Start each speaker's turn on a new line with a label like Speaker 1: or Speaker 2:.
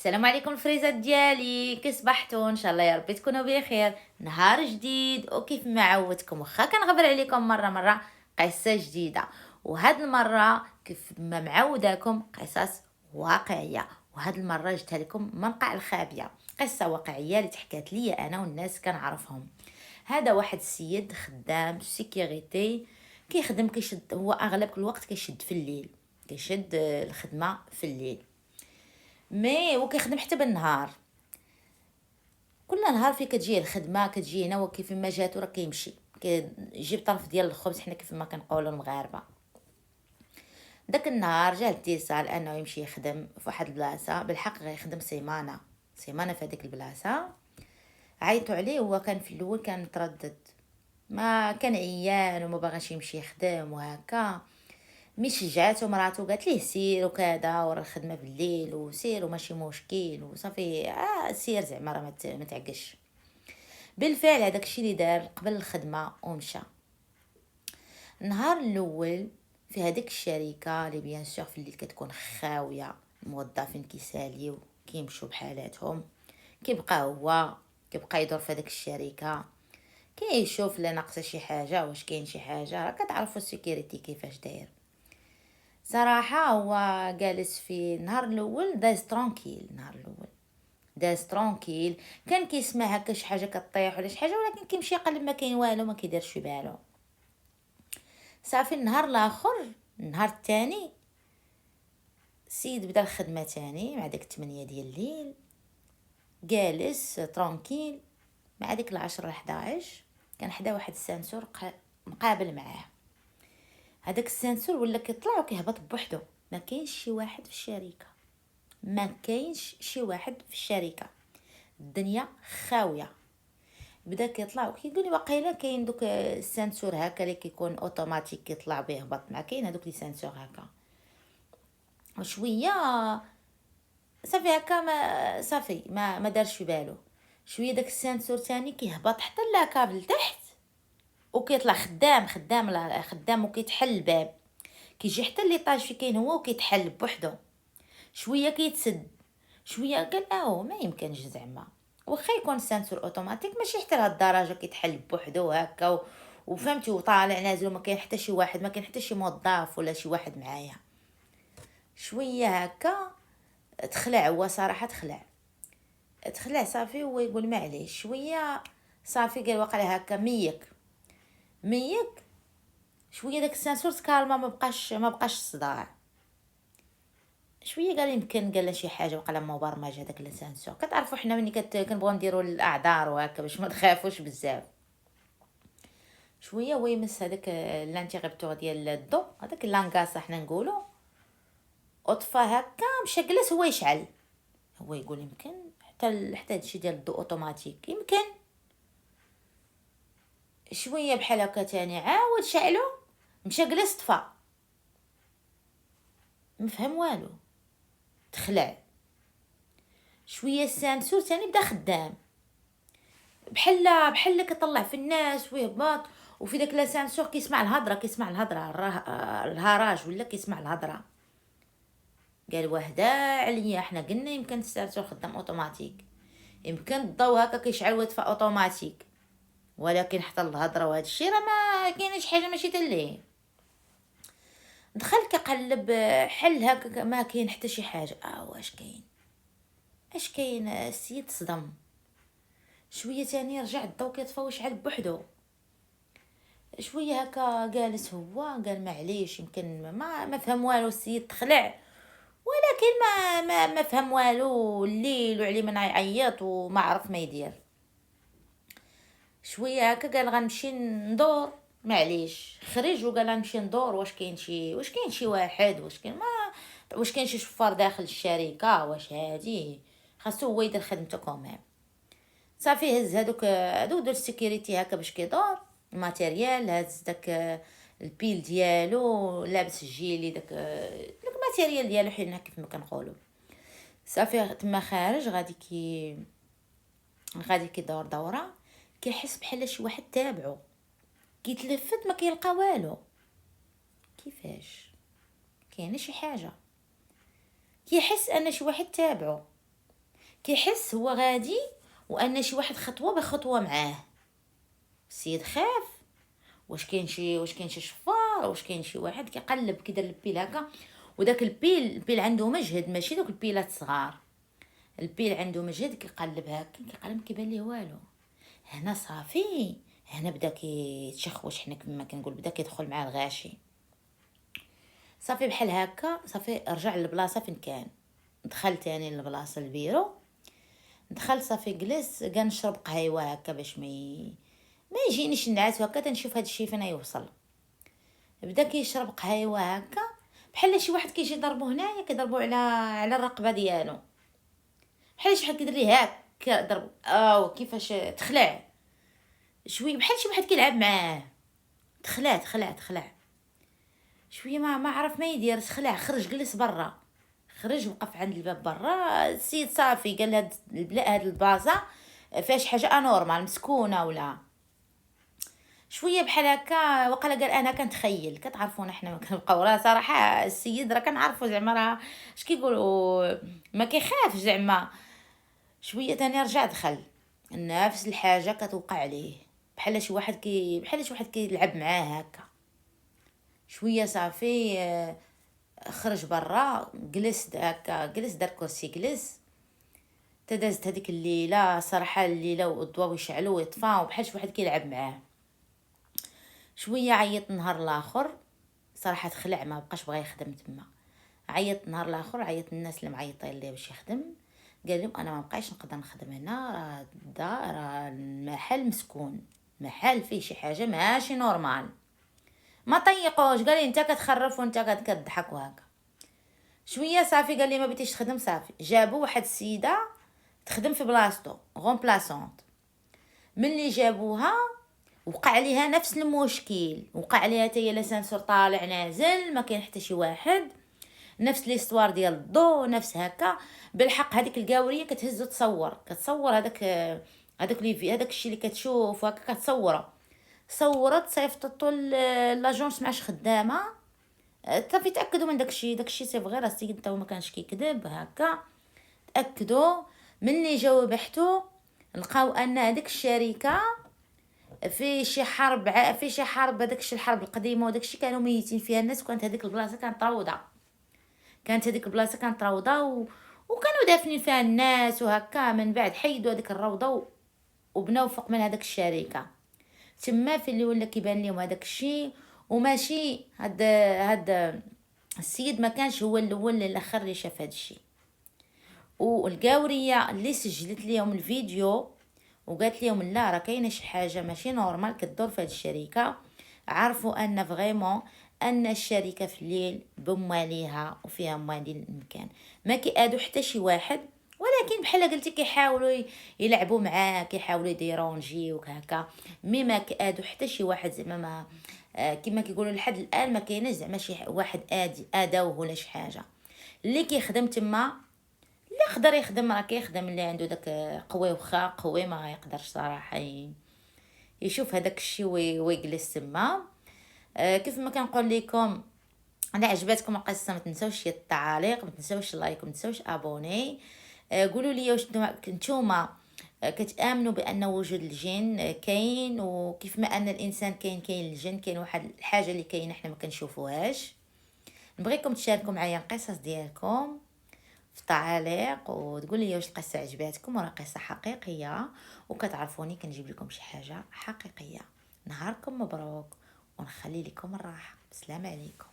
Speaker 1: السلام عليكم الفريزات ديالي، كي صبحتوا؟ ان شاء الله يا ربي تكونوا بخير. نهار جديد وكيف ما عودتكم واخا كنغبر عليكم مره قصه جديده. وهاد المره كيف ما معوداكم قصص واقعيه، وهاد المره جبتها لكم من قاع الخابيه. قصه واقعيه اللي تحكات لي انا والناس كنعرفهم. هذا واحد السيد خدام سيكوريتي، كيخدم كيشد، هو اغلب الوقت كيشد في الليل، كيشد الخدمه في الليل، مي وكيخدم حتى بالنهار. كل نهار فين كتجيه الخدمه كتجي هنا، وكيف ما جاتو راه كيمشي كيجيب طرف ديال الخبز، حنا كيف ما كنقولوا المغاربه. داك النهار جاه الاتصال انه يمشي يخدم في واحد البلاصه، بالحق غيخدم سيمانه في هذيك البلاصه. عيطوا عليه، هو كان في الاول كان متردد، ما كان عيان وما باغاش يمشي يخدم وهكا. مي شجعته مراته قالت ليه سير وكذا، ورا الخدمه بالليل وسير وماشي مشكل وصافي، سير زعما راه ما تعقش. بالفعل هذاك الشيء اللي دار قبل الخدمه ومشى. النهار الاول في هذيك الشركه اللي بيان سور في الليل كتكون خاويه، الموظفين كيساليو كيمشوا بحالاتهم، كيبقى هو كيبقى يدور في هذيك الشركه، كيشوف لا ناقصه شي حاجه، واش كاين شي حاجه. راه كتعرفوا السيكوريتي كيفاش داير. صراحه هو جالس في النهار الاول داز ترونكيل، النهار الاول داز ترونكيل، كان كيسمع هكا شي حاجه كطيح ولا شي حاجه، ولكن كيمشي يقلب ما كاين والو، ما كيديرش في بالو. صافي النهار الاخر، النهار الثاني، السيد بدا الخدمه تاني مع داك 8 ديال الليل، جالس ترونكيل مع ديك 10 11 كان حدا واحد السانسور مقابل معاه. هذاك السانسور ولا كيطلع وكيهبط بوحدو، ما كاينش شي واحد في الشركه، ما كاينش شي واحد في الشركه، الدنيا خاويه. بدا كيطلع وكيقول لي واقيلا كاين دوك السانسور هكا اللي كيكون اوتوماتيك كيطلع بيهبط، ما كاين هذوك لي سانسور هكا. وشويه صافي هكا، ما دارش في بالو. شويه داك السانسور تاني كيهبط حتى لاكابل تحت، وكيطلع خدام وكيتحل الباب، كيجي حتى ليطاج في كاين هو وكيتحل بوحدو. شويه كيتسد، شويه قال ما يمكنش زعما، واخا يكون السانسور اوتوماتيك ماشي حتى لهاد الدرجه كيتحل بوحدو هكا وفهمتي وطالع نازل، وما كاين حتى شي واحد، ما كاين حتى شي موظف ولا شي واحد معايا. شويه هكا تخلع، هو صراحه تخلع صافي. هو يقول معليش شويه، صافي قال واقع هكا ميك شويه داك السانسور تكالما، ما بقاش الصداع. شويه قال يمكن قال شي حاجه وقال مبرمج هذاك السانسور. كتعرفوا حنا ملي كنبغيو نديروا الاعذار وهكا باش ما نخافوش بزاف. شويه هو يمس هذاك لانتيغيبتور ديال الضو، هذاك لانكاس حنا نقولوا، وطفى هكا مشى جلس هو يشعل. هو يقول يمكن حتى هادشي ديال الضوء اوتوماتيك يمكن. شويه بحال هكا تاني عاود شعلو، مشى جلس طفى، مفهم والو، تخلع. شويه السانسور تاني بدا خدام، بحال كطلع في الناس ويهبط. وفي داك لاسانسور كيسمع الهضره الهراج، ولا كيسمع الهضره. قال وهدا عليا، احنا قلنا يمكن السانسور خدام اوتوماتيك، يمكن الضو هكا كيشعل ويطفى اوتوماتيك، ولكن حتى الهضره وهذا الشيء راه ما كاينش حاجه ماشي تليه. دخل كقلب حل هكا، ما كاين حتى شي حاجه. اش كاين السيد صدم. شويه تاني رجع الضو كيطفى ويشعل بوحدو. شويه هكا جالس هو قال معليش يمكن ما فهم والو السيد، تخلع، ولكن ما فهم والو الليل وعليه من يعيط وما عرف ما يدير. شويه هكا قال غنمشي ندور، معليش خرج وقال غنمشي ندور واش كاين شي واحد، واش كاين شي شفار داخل الشركه، واش هادي خاصو هو يدير خدمته كوميم. صافي هز هادوك ديال السيكوريتي هكا باش كيدور الماتيريال، هز داك البيل ديالو، لابس الجيلي داك الماتيريال ديالو حنا كيف ما كنقولوا. صافي تما خارج غادي كيدور دوره، كيحس بحال شي واحد تابعو، كيتلفت ما كيلقى والو. كيفاش؟ كاينه شي حاجه، كيحس ان شي واحد تابعو. كيحس هو غادي وان شي واحد خطوه بخطوه معاه. السيد خاف، واش كاين شي شفار، واش كاين شي واحد كيقلب كيدير البيل هكا. وداك البيل عنده مجهد، ماشي دوك البيلات صغار. البيل عنده مجهد، كيقلب هكا كيقلب كيبان ليه والو. هنا صافي، هنا بدا كيتشخوش، حنا كما كنقول بدا كيدخل مع الغاشي. صافي بحال هكا، صافي رجع للبلاصه فين كان. دخل تاني للبلاصه البيرو، دخل صافي جلس، قال نشرب قهيوه هكا باش ما يجينيش النعاس هكا، تنشوف هاد الشي فين يوصل. بدا كيشرب قهيوه هكا، بحال شي واحد كيجي ضربو هنايا، كيضربو على الرقبه ديالو، بحال شي واحد كيدير ليه هكا ضربو. كيفاش تخلع شويه، بحال شي واحد كيلعب معاه. تخلع شويه، ما عرف ما يدير، تخلع، خرج جلس برا، خرج وقف عند الباب برا. السيد صافي قال هاد البلاء، هاد البلاصه فيهاش حاجه انورمال، مسكونه ولا شويه بحال هكا. وقال قال انا كنتخيل، كتعرفونا حنا ما كنبقاو. راه صراحه السيد راه كنعرفو زعما راه اش كيقولوا، ما كيخافش زعما. شويه تاني رجع دخل، نفس الحاجه كتوقع عليه، بحال شي واحد كيلعب معاه هكا. شويه صافي خرج برا، جلس هكا، دار كرسي جلس. تدازت هذيك الليله صراحه، الليله والضوا يشعلوا ويطفاو بحال شي واحد كيلعب معاه. شويه عيط نهار الاخر، صراحه تخلع، ما بقاش بغا يخدم تما. عيط نهار الاخر، عيط الناس اللي معيطين ليه باش يخدم. قال لهم انا ما بقايش نقدر نخدم هنا، راه الدار، راه المحل مسكون، محل فيه شي حاجه ماشي نورمال. ما طيقوش، قال لي انت كتخرف وانت كتضحك وهكا. شويه صافي قال لي ما بغيتيش تخدم. صافي جابوا واحد السيده تخدم في بلاصتو، غون بلاسونت. ملي جابوها وقع عليها نفس المشكل، وقع عليها تاهي لسانسور طالع نازل، ما كاين حتى شي واحد. نفس ليستوار ديال الضو، نفس هكا. بالحق هذيك القاوريه كتهز كتصور هذاك هذاك الشيء اللي كتشوف هكا كتصوره. صورت صيفطتو لاجونس معاش خدامه. صافي تاكدوا من داكشي سي فغي، راه السيد تا ما كانش كيكذب هكا. تاكدوا. ملي جاو بحثوا لقاو ان هذيك الشركه في شي حرب، هذاك الحرب القديمه، وداكشي كانوا ميتين فيها الناس، وكانت هذيك البلاصه كانت روضه وكانوا دافنين فيها الناس وهكا. من بعد حيدوا هذيك الروضه وبناو فوق من هذاك الشركه. تما في اللي ولا كيبان لهم هذاك الشيء. وماشي هاد السيد ما كانش هو الاول اللي الاخر اللي شاف هذا الشيء. والقاوريه اللي سجلت ليهم الفيديو وقالت لهم لا، راه كاينه شي حاجه ماشي نورمال كدور في هذه الشركه. عرفوا ان فريمون ان الشركه في الليل بمواليها وفيها موالي المكان، ما كيادوا حتى شي واحد. ولكن بحال قلتي كيحاولوا يلعبوا معاه، كيحاولوا يديرونجيوك هكا. مي ما كادوا حتى شي واحد زعما ما كما كيقولوا لحد الان ما كاينش زعما شي واحد اداوه ولا شي حاجه. اللي كيخدم تما، اللي يقدر يخدم راه كيخدم، اللي عنده داك قوي وخا قوي ما يقدرش صراحه يشوف هذاك الشيء ويجلس تما. كيف ما كنقول لكم، انا عجبتكم القصه ما تنسوش التعاليق، ما تنسوش اللايك، ما تنسوش ابوني. قولوا لي واش نتوما كتامنوا بان وجود الجن كاين، وكيف ما ان الانسان كاين الجن، كاين واحد الحاجه اللي كاينه حنا ما كنشوفوهاش. نبغيكم تشاركوا معايا القصص ديالكم في التعاليق، وتقول لي واش القصه عجباتكم وراه قصه حقيقيه، وكتعرفوني كنجيب لكم شي حاجه حقيقيه. نهاركم مبروك، ونخلي لكم الراحه. السلام عليكم.